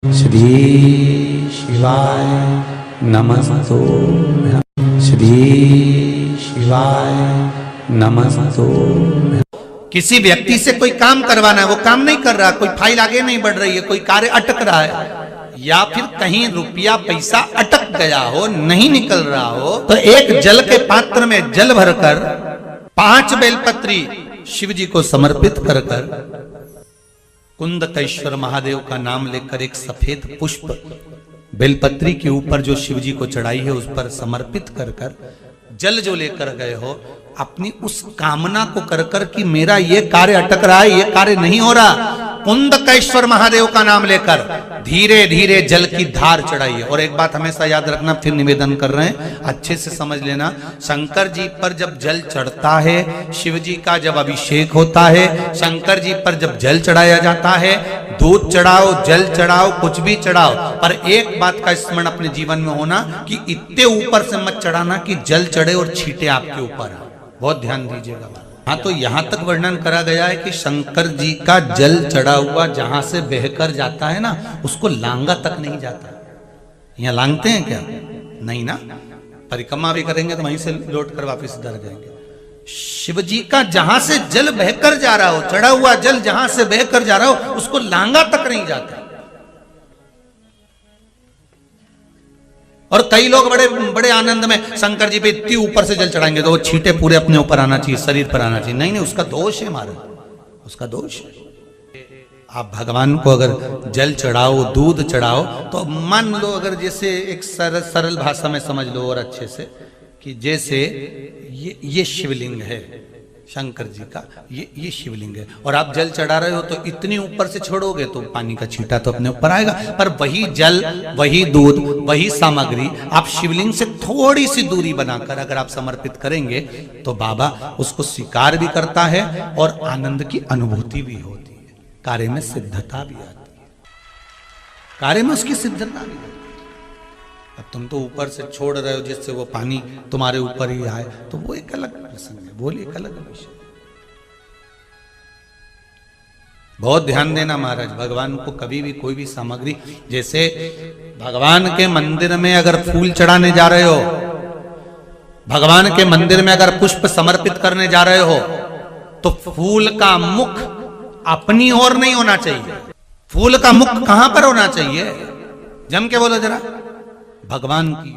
श्री शिवाय नमस्तुभ्यं। श्री शिवाय नमस्तुभ्यं। किसी व्यक्ति से कोई काम करवाना है, वो काम नहीं कर रहा, कोई फाइल आगे नहीं बढ़ रही है, कोई कार्य अटक रहा है, या फिर कहीं रुपया पैसा अटक गया हो, नहीं निकल रहा हो, तो एक जल के पात्र में जल भरकर 5 बेलपत्री शिव जी को समर्पित कर कुंदकेश्वर महादेव का नाम लेकर एक सफेद पुष्प बेलपत्री के ऊपर जो शिव जी को चढ़ाई है उस पर समर्पित कर जल जो लेकर गए हो, अपनी उस कामना को कर कि मेरा ये कार्य अटक रहा है, ये कार्य नहीं हो रहा, कुंदकेश्वर महादेव का नाम लेकर धीरे धीरे जल की धार चढ़ाइए। और एक बात हमेशा याद रखना, फिर निवेदन कर रहे हैं, अच्छे से समझ लेना, शंकर जी पर जब जल चढ़ता है, शिव जी का जब अभिषेक होता है, शंकर जी पर जब जल चढ़ाया जाता है, दूध चढ़ाओ, जल चढ़ाओ, कुछ भी चढ़ाओ, पर एक बात का स्मरण अपने जीवन में होना कि इतने ऊपर से मत चढ़ाना कि जल चढ़े और छींटे आपके ऊपर आए। बहुत ध्यान दीजिएगा। हाँ, तो यहां तक वर्णन करा गया है कि शंकर जी का जल चढ़ा हुआ जहां से बहकर जाता है ना, उसको लांगा तक नहीं जाता। यहाँ लांगते हैं क्या? नहीं ना, परिक्रमा भी करेंगे तो वहीं से लौट कर वापिस इधर जाएंगे। शिव जी का जहां से जल बहकर जा रहा हो, चढ़ा हुआ जल जहां से बहकर जा रहा हो, उसको लांगा तक नहीं जाता। और कई लोग बड़े बड़े आनंद में शंकर जी पे इतनी ऊपर से जल चढ़ाएंगे तो वो छींटे पूरे अपने ऊपर आना चाहिए, शरीर पर आना चाहिए। नहीं नहीं, उसका दोष है महाराज, उसका दोष है। आप भगवान को अगर जल चढ़ाओ, दूध चढ़ाओ, तो मान लो अगर जैसे एक सरल भाषा में समझ लो और अच्छे से, कि जैसे ये शिवलिंग है शंकर जी का, ये शिवलिंग है, और आप जल चढ़ा रहे हो तो इतनी ऊपर से छोड़ोगे तो पानी का छींटा तो अपने ऊपर आएगा, पर वही जल, वही दूध, वही सामग्री आप शिवलिंग से थोड़ी सी दूरी बनाकर अगर आप समर्पित करेंगे तो बाबा उसको स्वीकार भी करता है और आनंद की अनुभूति भी होती है, कार्य में सिद्धता भी आती है, कार्य में उसकी सिद्धता भी आती है। अब तुम तो ऊपर से छोड़ रहे हो जिससे वो पानी तुम्हारे ऊपर ही आए, तो वो एक अलग प्रसंग है, बोलिए एक अलग विषय। बहुत ध्यान देना महाराज, भगवान को कभी भी कोई भी सामग्री, जैसे भगवान के मंदिर में अगर फूल चढ़ाने जा रहे हो, भगवान के मंदिर में अगर पुष्प समर्पित करने जा रहे हो, तो फूल का मुख अपनी ओर नहीं होना चाहिए। फूल का मुख कहां पर होना चाहिए? जम के बोलो जरा, भगवान की